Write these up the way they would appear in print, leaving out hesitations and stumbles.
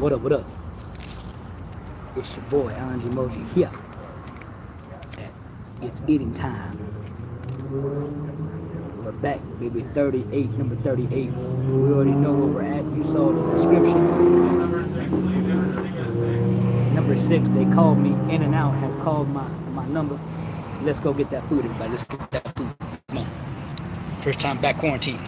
What up, what up? It's your boy, Alan G. Moji here at It's Eating Time. We're back, baby, 38, number 38. We already know where we're at. You saw the description. Number 6, they called me. In and Out has called my number. Let's go get that food, everybody. Let's get that food. Come on. First time back quarantine.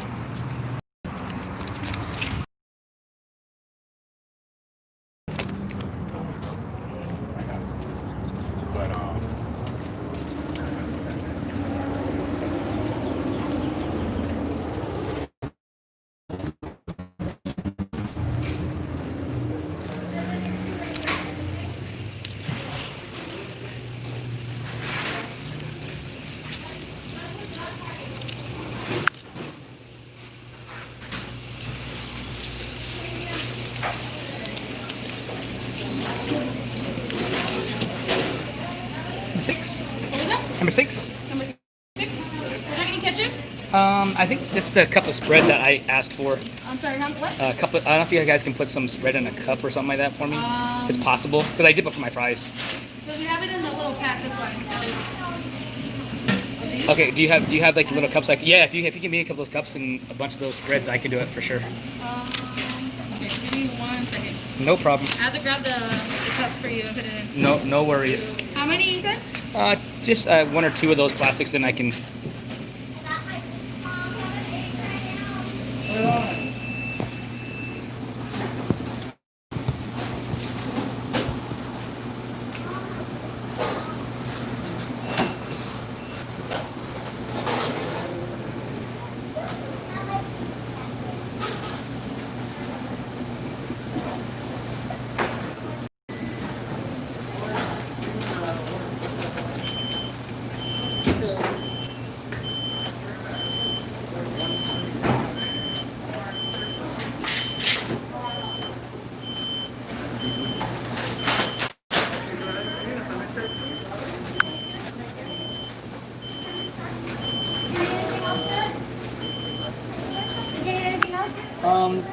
Number 6. What was that? Number 6. Number 6? We're not getting ketchup? I think this is the cup of spread that I asked for. I'm sorry, huh? What? A cup of, I don't know if you guys can put some spread in a cup or something like that for me. If it's possible. Because I dip it for my fries. Because we have it in the little pack, that's why. Okay, do you have like little cups? Like, yeah, if you give me a couple of those cups and a bunch of those spreads, I can do it for sure. Okay, give me 1 second. No problem. I have to grab the cup for you and put it in. No worries. How many you said? Just 1 or 2 of those plastics, then I can.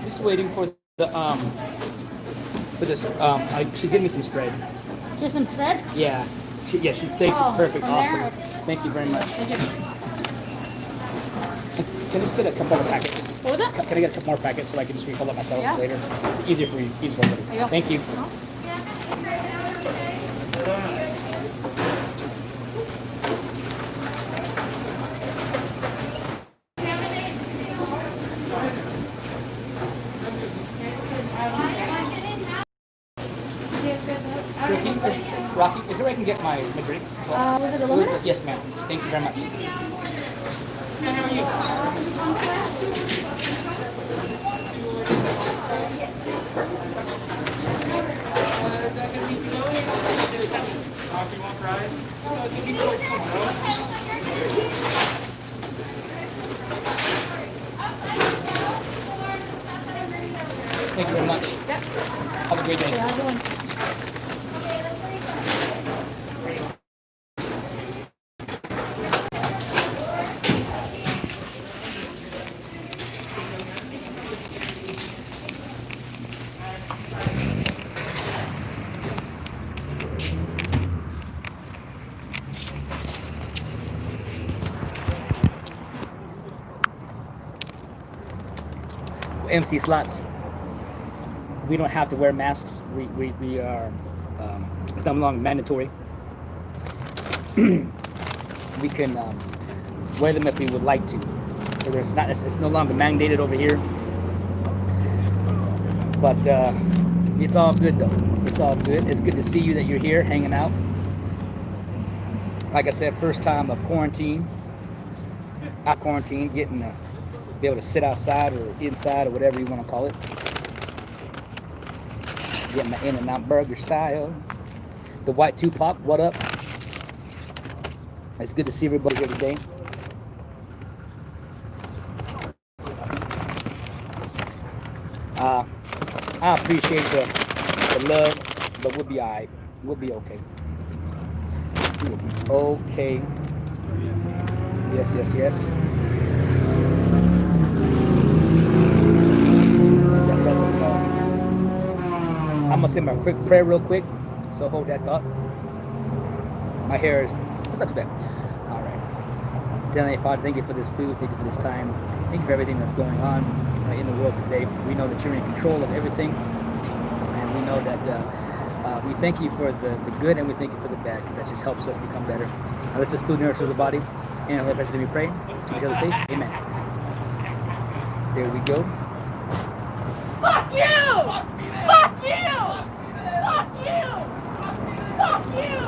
Just waiting for the for this. She's giving me some spread. Just some spread? Yeah. She's thank you. Perfect. from Awesome. there? Thank you very much. Thank you. Can I just get a couple more packets? What was that? Can I get a couple more packets so I can just refill it myself Yeah. later? Easier for you. Easier for you. There you go. Thank you. Rocky, is there where I can get my drink as well? Was it aluminum? Yes, ma'am. Thank you very much. How are you? Thank you very much. Have a great day. Yeah, how's it going? MC slots. We don't have to wear masks. We are. It's no longer mandatory. We can wear them if we would like to. So there's not. It's no longer mandated over here. But it's all good though. It's all good. It's good to see you that you're here hanging out. Like I said, first time of quarantine. Out quarantine, getting to be able to sit outside or inside or whatever you want to call it. Getting the In-N-Out burger style. The White Tupac, what up? It's good to see everybody here today. I appreciate the love, but we'll be alright. We'll be okay. We'll be okay. Yes, yes, yes. gonna say my quick prayer real quick. So hold that thought. My hair is, it's not too bad. All right. Dear Heavenly Father, thank you for this food. Thank you for this time. Thank you for everything that's going on in the world today. We know that you're in control of everything. And we know that we thank you for the good and we thank you for the bad, because that just helps us become better. And let this food nourish the body. And let us be praying. Keep each other safe. Amen. There we go. Fuck you! Fuck you! Fuck you! Fuck you!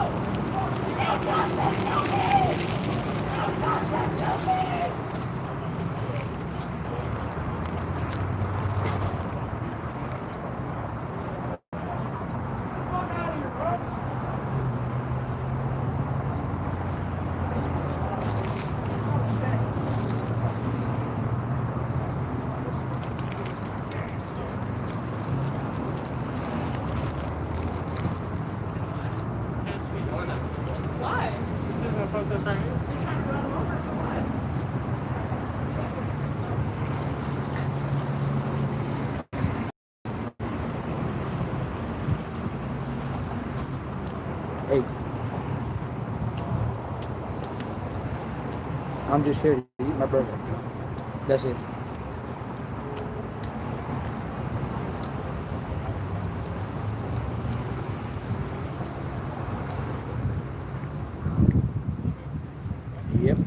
Why? Hey, I'm just here to eat my burger. That's it. Yep.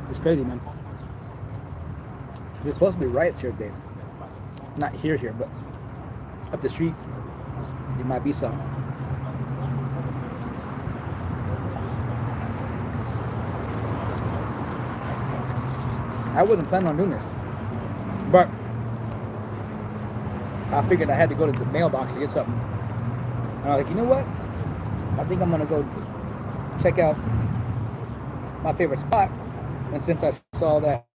It's crazy, man. There's supposed to be riots here today. Not here, but up the street, there might be some. I wasn't planning on doing this, but I figured I had to go to the mailbox to get something. And I was like, you know what? I think I'm gonna go check out my favorite spot. And since I saw that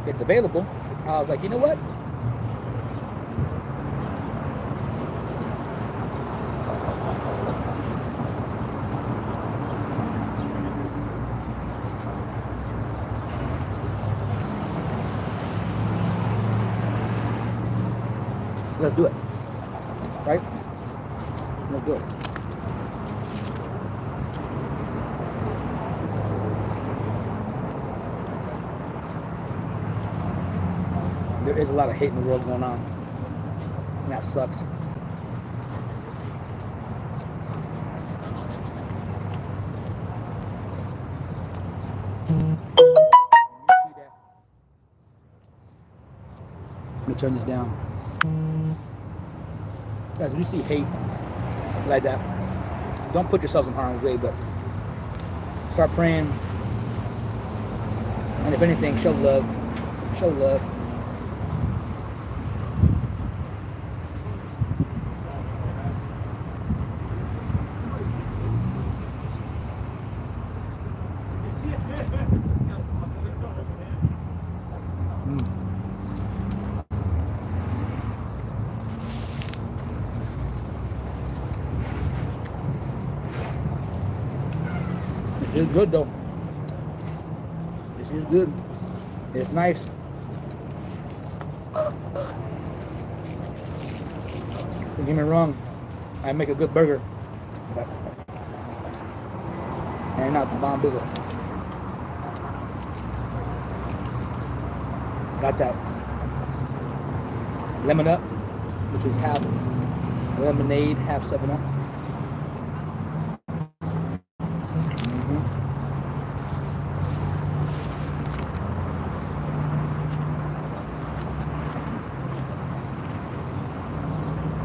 it's available, I was like, you know what? Let's do it. Right? Let's do it. There is a lot of hate in the world going on. And that sucks. Let me turn this down. Guys, when you see hate like that, don't put yourselves in harm's way, but start praying. And if anything, show love. Show love. This is good though. This is good. It's nice. Don't get me wrong, I make a good burger, but and not the bomb bizzle. Got that lemon up, which is half lemonade, half 7-Up.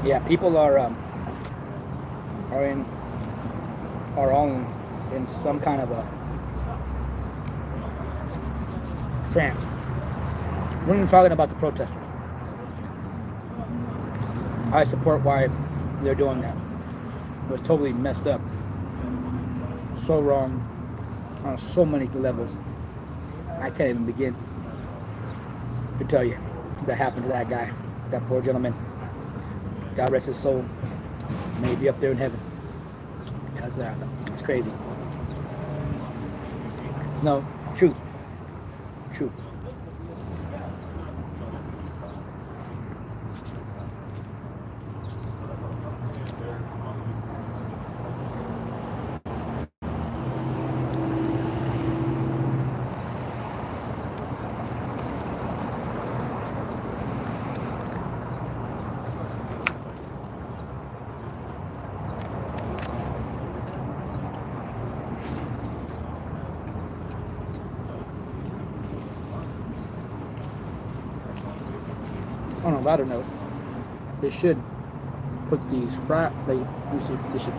Yeah, people are all in some kind of a trance. We're even talking about the protesters. I support why they're doing that. It was totally messed up. So wrong on so many levels. I can't even begin to tell you that happened to that guy, that poor gentleman. God rest his soul. May he be up there in heaven. because it's crazy. No, true. True. On a lighter note, they should put these they should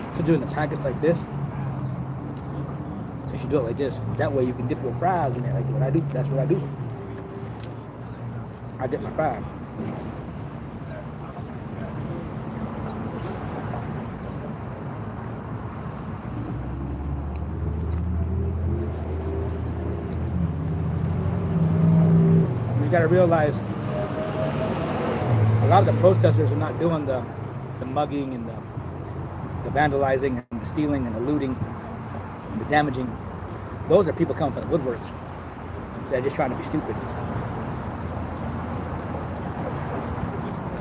instead of doing the packets like this, they should do it like this. That way you can dip your fries in it like what I do. That's what I do. I dip my fry. You gotta realize a lot of the protesters are not doing the mugging and the vandalizing and the stealing and the looting and the damaging. Those are people coming from the woodworks. They're just trying to be stupid.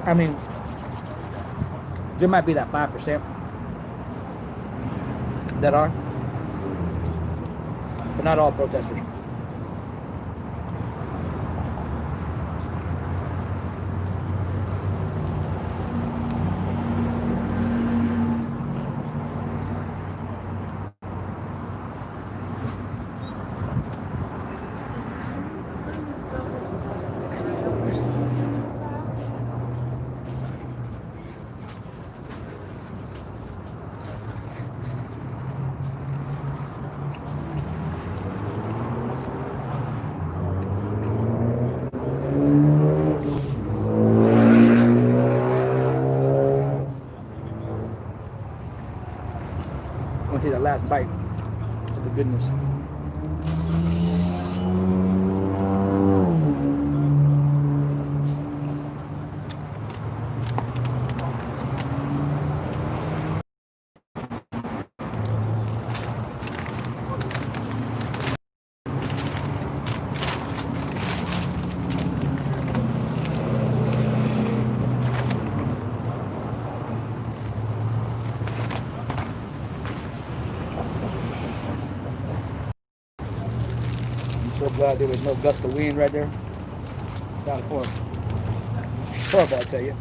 I mean, there might be that 5% that are, but not all protesters. I want to take that last bite of the goodness. So glad there was no gust of wind right there. Kind of horrible. Horrible, I tell you.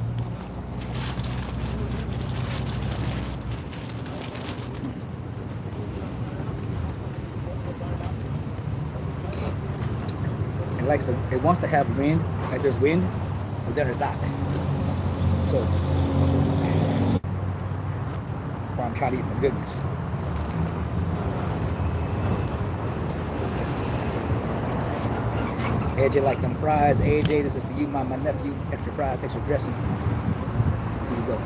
It wants to have wind, like there's wind, but then there's not. So, while I'm trying to eat my goodness. AJ like them fries. AJ, this is for you, my nephew. Extra fries, extra dressing. Here you go.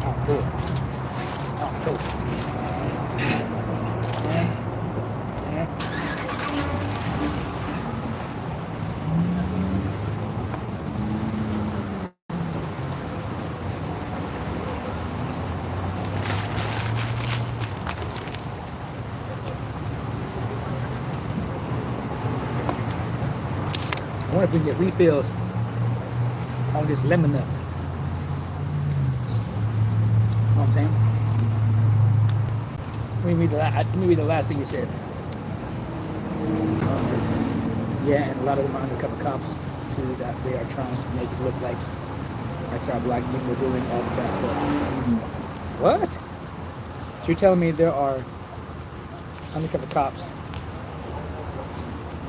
I'm full. I'm toast. I wonder if we can get refills on this lemon up. You know what I'm saying? Let me read the last thing you said. Yeah, and a lot of them are undercover cops too, that they are trying to make it look like that's our black people doing all the bad stuff. What? So you're telling me there are undercover cops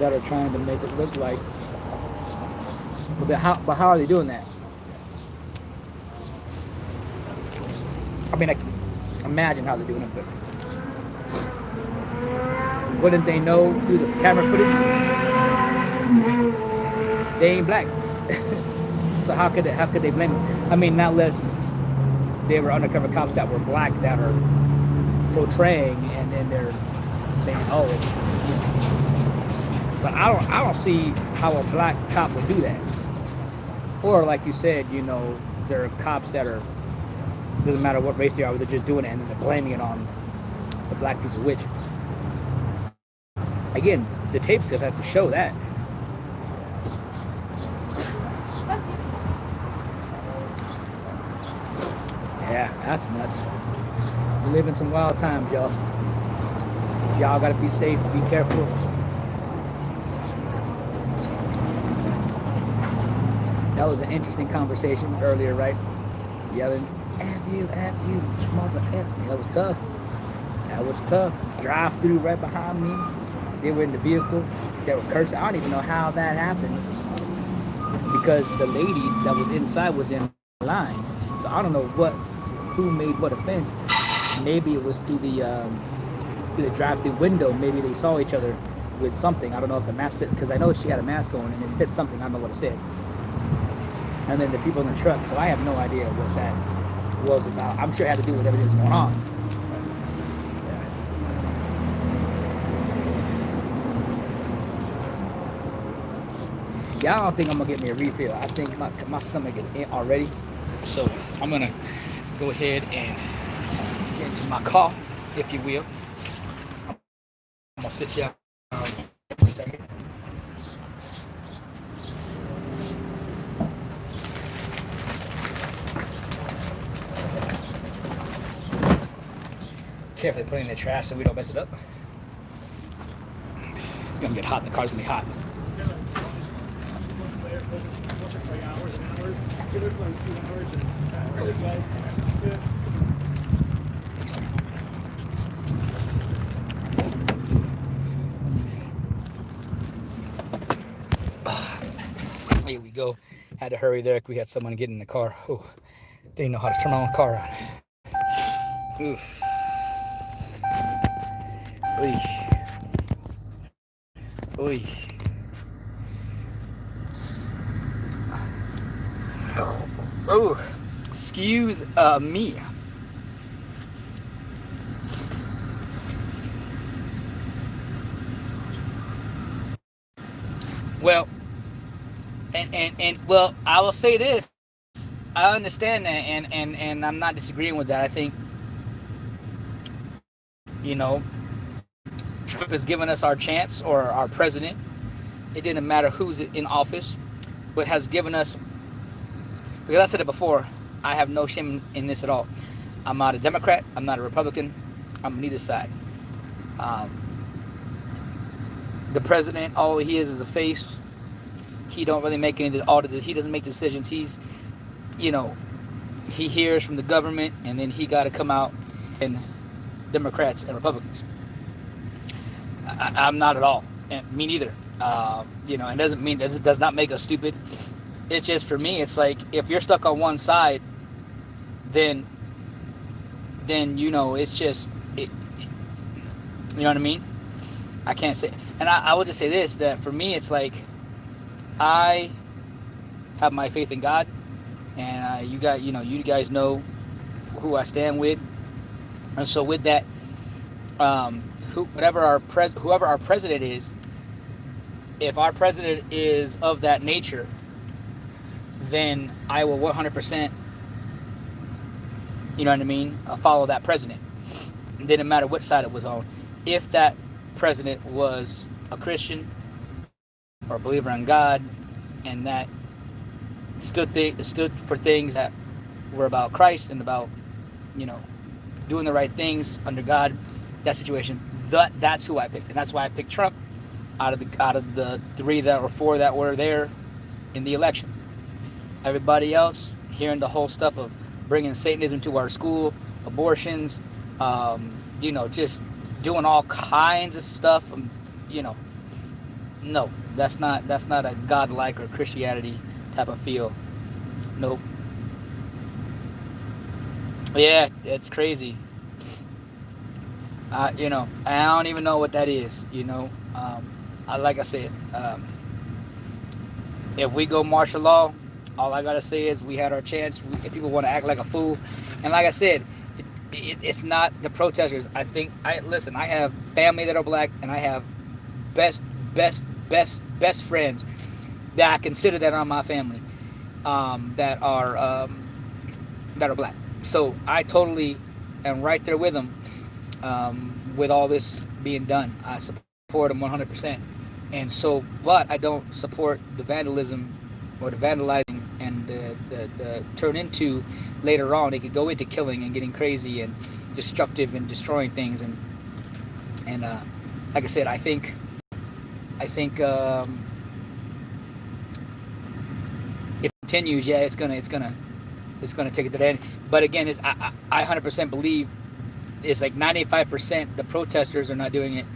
that are trying to make it look like, but how are they doing that? I mean, I can imagine how they're doing it, but wouldn't they know through the camera footage? They ain't black. So how could they blame it? I mean, not unless they were undercover cops that were black that are portraying, and then they're saying, oh, it's, you know, But I don't see how a black cop would do that. Or like you said, there are cops that are, doesn't matter what race they are, they're just doing it and then they're blaming it on the black people, which, again, the tapes still have to show that. Yeah, that's nuts. We live in some wild times, y'all. Y'all gotta be safe, be careful. That was an interesting conversation earlier, right? Yelling, F you, mother F. That was tough. That was tough. Drive through right behind me. They were in the vehicle. They were cursing. I don't even know how that happened, because the lady that was inside was in line. So I don't know who made what offense. Maybe it was through the drive-through window. Maybe they saw each other with something. I don't know if the mask said, because I know she had a mask on and it said something. I don't know what it said. And then the people in the truck. So I have no idea what that was about. I'm sure it had to do with everything that's going on. Yeah, I don't think I'm gonna get me a refill. I think my stomach is in already. So I'm gonna go ahead and get into my car, if you will. I'm gonna sit down for a second. Carefully put it in the trash so we don't mess it up. It's gonna get hot. The car's gonna be hot. Here we go. Had to hurry there. We had someone get in the car. Oh, didn't know how to turn on the car on. Oof. Oy. Oy. Oh, excuse me. Well, and well, I will say this. I understand that, and I'm not disagreeing with that. I think, Trump has given us our chance, or our president. It didn't matter who's in office, but has given us, because I said it before, I have no shame in this at all. I'm not a Democrat. I'm not a Republican. I'm on neither side. The president, all he is a face. He don't really make any audit. He doesn't make decisions. He's, he hears from the government, and then he got to come out and Democrats and Republicans. I'm not at all, and me neither. It doesn't mean it does not make us stupid. It's just, for me, it's like, if you're stuck on one side, then it's just you know what I mean. I can't say, and I will just say this, that for me it's like, I have my faith in God, and you guys know who I stand with, and so with that, whoever our president is, if our president is of that nature, then I will 100%, you know what I mean, follow that president. It didn't matter what side it was on. If that president was a Christian or a believer in God, and that stood for things that were about Christ and about, doing the right things under God, that situation, that's who I picked, and that's why I picked Trump out of the 3 or 4 that were there in the election. Everybody else, hearing the whole stuff of bringing Satanism to our school, abortions, just doing all kinds of stuff, no, that's not a godlike or Christianity type of feel. Nope. Yeah, it's crazy. I don't even know what that is. Like I said, if we go martial law, all I gotta say is we had our chance. If people want to act like a fool, and like I said, it's not the protesters. I have family that are black, and I have best best friends that I consider that are my family, that are black. So I totally am right there with them, with all this being done. I support them 100%. And so, but I don't support the vandalism or the vandalizing and the turn into later on. It could go into killing and getting crazy and destructive and destroying things. And like I said, I think if it continues, yeah, it's gonna take it to the end. But again, I 100% believe it's like 95% the protesters are not doing it,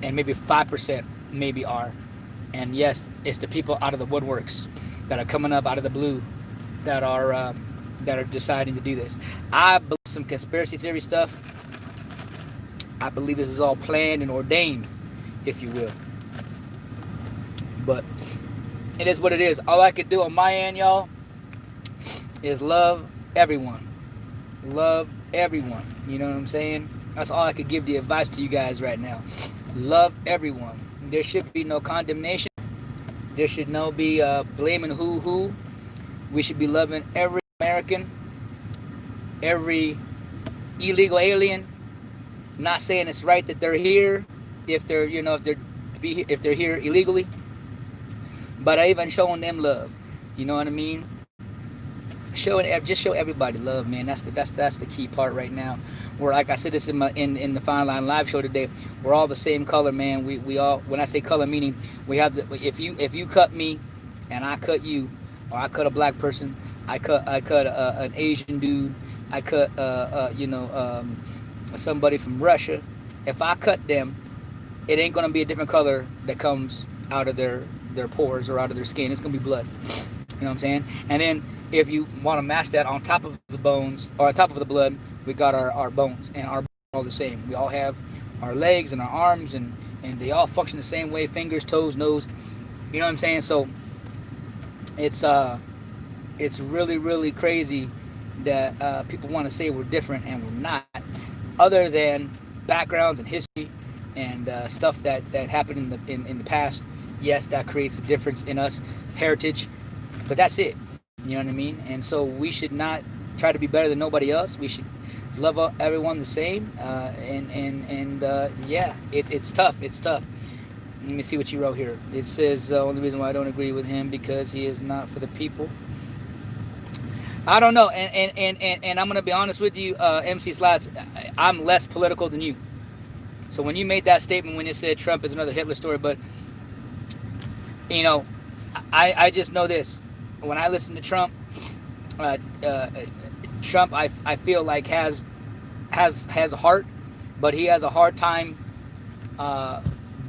and maybe 5% maybe are. And yes, it's the people out of the woodworks that are coming up out of the blue that are deciding to do this. I believe some conspiracy theory stuff. I believe this is all planned and ordained, if you will. But it is what it is. All I could do on my end, y'all, is love everyone. Love everyone. You know what I'm saying? That's all I could give the advice to you guys right now. Love everyone. There should be no condemnation. There should no be blaming who. We should be loving every American, every illegal alien. Not saying it's right that they're here, if they're here illegally, but I even showing them love. You know what I mean? Show everybody love, man. That's the key part right now. Where, like I said this in the Fine Line live show today, we're all the same color, man. We all, when I say color, meaning we have if you cut me and I cut you, or I cut a black person, I cut an Asian dude, I cut somebody from Russia. If I cut them, it ain't gonna be a different color that comes out of their pores or out of their skin. It's gonna be blood. You know what I'm saying? And then if you want to match that on top of the bones or on top of the blood, we got our bones, and our bones are all the same. We all have our legs and our arms, and they all function the same way: fingers, toes, nose. You know what I'm saying? So it's really, really crazy that people want to say we're different, and we're not. Other than backgrounds and history and stuff that happened in the past, yes, that creates a difference in us, heritage, but that's it. You know what I mean? And so we should not try to be better than nobody else. We should love everyone the same. Yeah, it's tough. It's tough. Let me see what you wrote here. It says only reason why I don't agree with him because he is not for the people. I don't know, and I'm gonna be honest with you, MC Slats. I'm less political than you. So when you made that statement, when you said Trump is another Hitler story, but you know, I just know this. When I listen to Trump, Trump, I feel like has a heart, but he has a hard time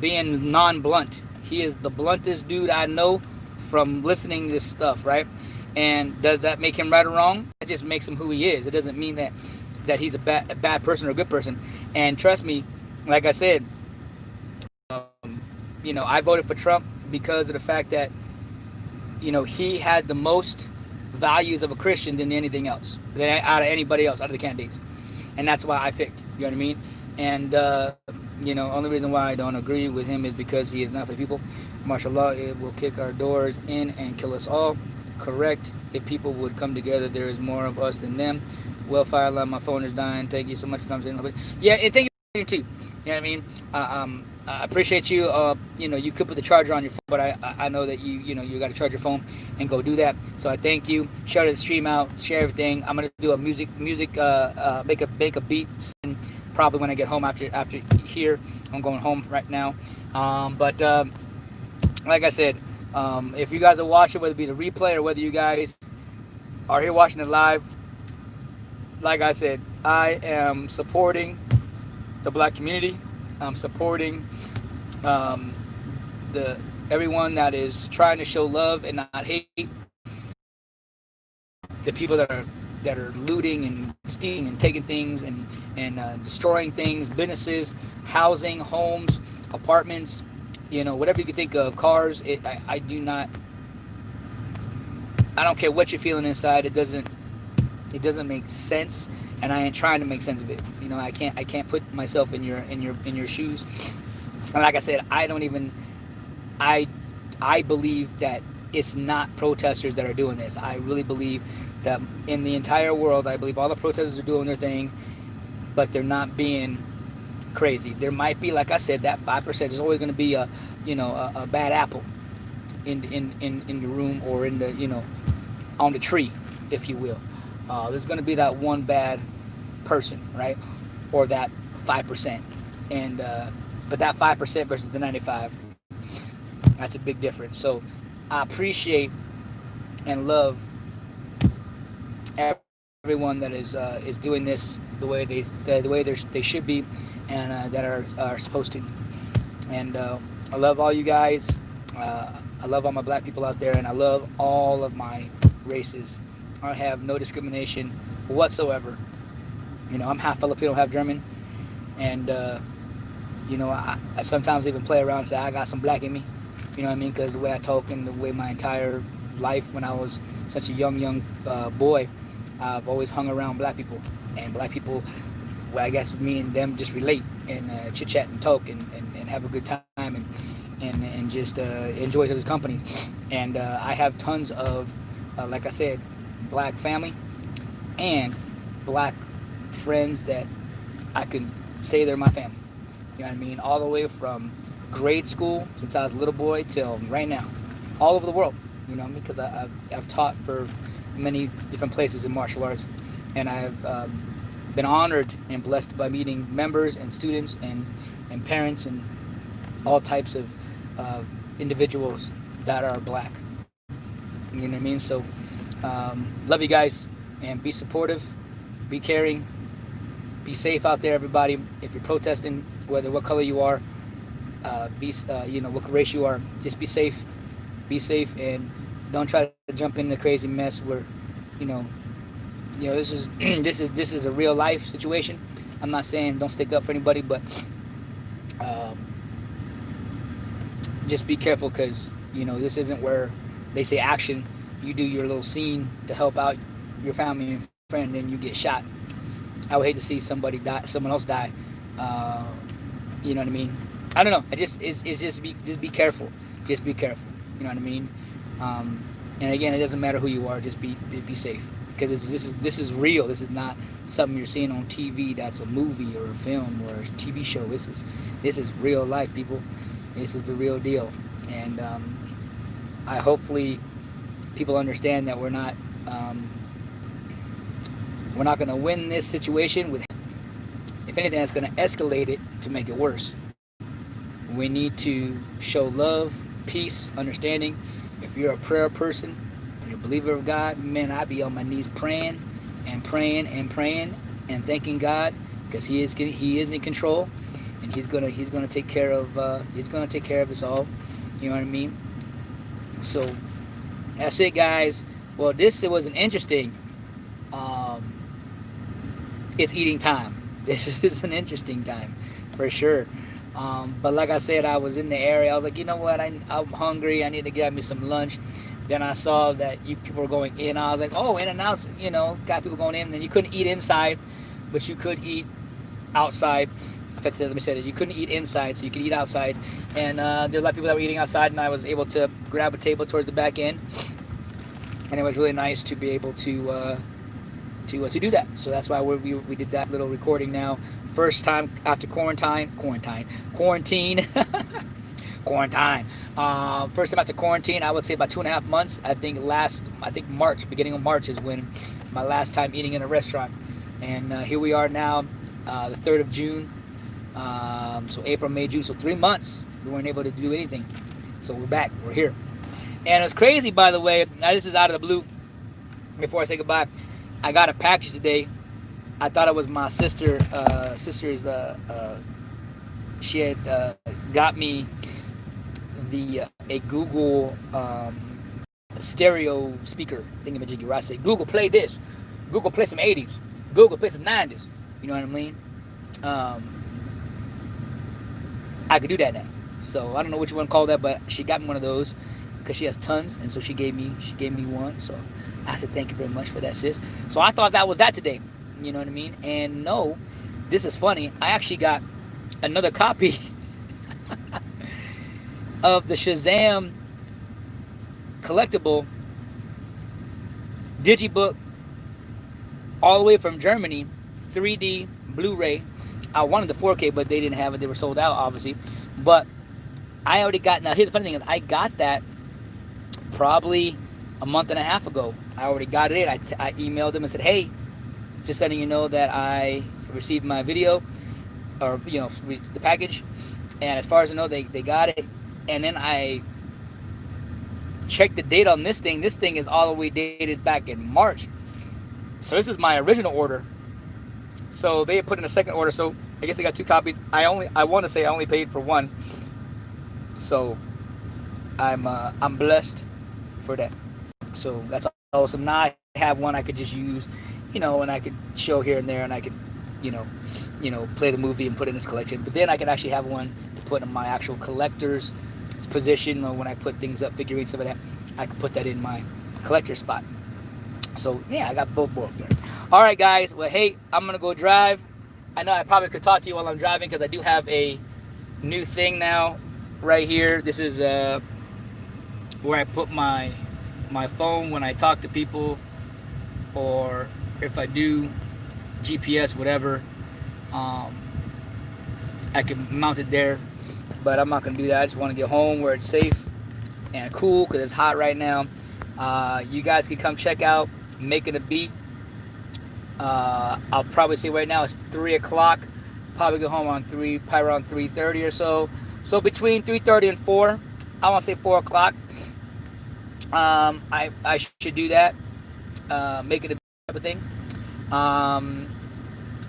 being non-blunt. He is the bluntest dude I know from listening to this stuff, right? And does that make him right or wrong? It just makes him who he is. It doesn't mean that he's a bad person or a good person. And trust me, like I said, I voted for Trump because of the fact that, he had the most values of a Christian than anything else, than out of anybody else, out of the candidates. And that's why I picked, you know what I mean? And, only reason why I don't agree with him is because he is not for the people. Martial law, it will kick our doors in and kill us all. Correct. If people would come together, there is more of us than them. Well, Fire Alarm, my phone is dying. Thank you so much for coming. Yeah, and thank you too. You know what I mean? I appreciate you. You could put the charger on your phone, but I know that you got to charge your phone and go do that. So I thank you. Share the stream out. Share everything. I'm gonna do a music. Make a beat probably when I get home after here. I'm going home right now. But like I said, if you guys are watching, whether it be the replay or whether you guys are here watching it live, like I said, I am supporting the black community. I'm supporting everyone that is trying to show love and not hate. The people that are looting and stealing and taking things and destroying things, businesses, housing, homes, apartments, whatever you can think of, cars. I don't care what you're feeling inside. It doesn't make sense, and I ain't trying to make sense of it. I can't put myself in your shoes. And like I said, I don't even I I believe that it's not protesters that are doing this. I really believe that in the entire world, I believe all the protesters are doing their thing, but they're not being crazy. There might be, like I said, that 5%. There's always going to be a, a bad apple in the room, or in the, on the tree, if you will. There's going to be that one bad person, right? Or that 5%. And but that 5% versus the 95, that's a big difference. So I appreciate and love everyone that is doing this the way they should be, and that are supposed to. And I love all you guys. I love all my black people out there, and I love all of my races. I have no discrimination whatsoever. I'm half Filipino, half German, and I sometimes even play around and say I got some black in me. You know what I mean? Because the way I talk and the way my entire life, when I was such a young boy, I've always hung around black people, and black people, well, I guess me and them just relate and chit chat and talk and have a good time and just enjoy each other's company. And I have tons of, like I said, black family and black friends that I can say they're my family. You know what I mean? All the way from grade school, since I was a little boy, till right now, all over the world. You know what I mean? Because I've taught for many different places in martial arts, and I've been honored and blessed by meeting members and students and parents and all types of individuals that are black. You know what I mean? So love you guys, and be supportive, be caring, be safe out there, everybody. If you're protesting, whether what color you are, what race you are, just be safe, and don't try to jump in the crazy mess where, this is this is a real life situation. I'm not saying don't stick up for anybody, but just be careful, because this isn't where they say action. You do your little scene to help out your family and friend, then you get shot. I would hate to see someone else die. You know what I mean? I don't know. It's just be careful. Just be careful. You know what I mean? And again, it doesn't matter who you are. Just be safe, because this is real. This is not something you're seeing on TV. That's a movie or a film or a TV show. This is real life, people. This is the real deal. And I hopefully people understand that we're not going to win this situation with. If anything, that's going to escalate it to make it worse. We need to show love, peace, understanding. If you're a prayer person, you're a believer of God, man, I'd be on my knees praying and thanking God, because He is in control, and He's gonna take care of us all. You know what I mean? So that's it, guys. Well, it was an interesting. It's eating time. This is an interesting time, for sure. But like I said, I was in the area. I was like, you know what? I'm hungry. I need to get me some lunch. Then I saw that people were going in. I was like, oh, In-N-Out's, got people going in. And you couldn't eat inside, but you could eat outside. Let me say that you couldn't eat inside, so you could eat outside. And there's a lot of people that were eating outside, and I was able to grab a table towards the back end. And it was really nice to be able to do that. So that's why we did that little recording now. First time after quarantine. First time after quarantine, I would say about 2.5 months. I think March, beginning of March is when my last time eating in a restaurant. And here we are now, the 3rd of June. So April, May, June. So 3 months we weren't able to do anything. So we're back. We're here. And it's crazy, by the way. This is out of the blue. Before I say goodbye, I got a package today. I thought it was my sister's. She had got me a Google stereo speaker thingamajiggy. Where I say, Google, play this. Google, play some 80s. Google, play some 90s. You know what I mean? I could do that now. So I don't know what you want to call that, but she got me one of those because she has tons, and so she gave me one. So I said, thank you very much for that, sis. So I thought that was that today. You know what I mean? And no, this is funny. I actually got another copy of the Shazam collectible digibook, all the way from Germany, 3D Blu-ray. I wanted the 4K, but they didn't have it. They were sold out, obviously. But I already got. Now, here's the funny thing: is I got that probably a month and a half ago. I already got it in. I emailed them and said, "Hey, just letting you know that I received my video, or the package." And as far as I know, they got it. And then I checked the date on this thing. This thing is all the way dated back in March. So this is my original order. So they put in a second order. So I guess I got 2 copies. I want to say I only paid for one. So I'm blessed for that. So that's awesome. Now I have one I could just use, and I could show here and there, and I could, play the movie and put it in this collection. But then I can actually have one to put in my actual collector's position, or when I put things up, figurines, stuff like that, I can put that in my collector spot. So yeah, I got both there. All right, guys. Well, hey, I'm gonna go drive. I know I probably could talk to you while I'm driving because I do have a new thing now right here. This is where I put my phone when I talk to people, or if I do GPS, whatever. I can mount it there, but I'm not gonna do that. I just want to get home where it's safe and cool because it's hot right now. You guys can come check out Making a Beat. I'll probably say right now it's 3 o'clock. Probably go home probably around 3:30 or so. So between 3:30 and 4, I want to say 4 o'clock. I should do that. Make it a type of thing.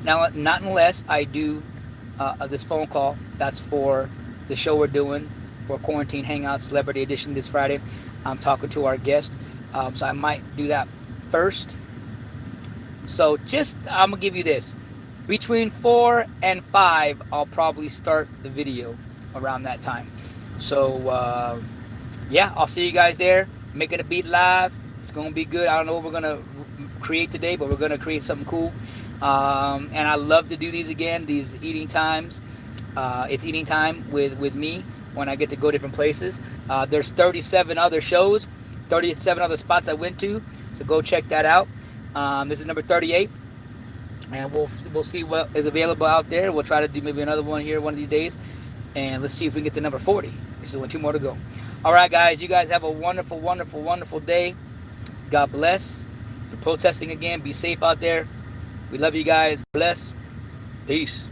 Now, not unless I do this phone call. That's for the show we're doing for Quarantine Hangout Celebrity Edition this Friday. I'm talking to our guest. So I might do that first. So I'm going to give you this. Between 4 and 5, I'll probably start the video around that time. So, yeah, I'll see you guys there. Making a Beat live. It's going to be good. I don't know what we're going to create today, but we're going to create something cool. And I love to do these again, these eating times. It's eating time with me when I get to go different places. There's 37 other shows, 37 other spots I went to. So go check that out. This is number 38. And we'll see what is available out there. We'll try to do maybe another one here one of these days. And let's see if we can get to number 40. There's only 2 more to go. All right, guys. You guys have a wonderful, wonderful, wonderful day. God bless. For protesting again, be safe out there. We love you guys. Bless. Peace.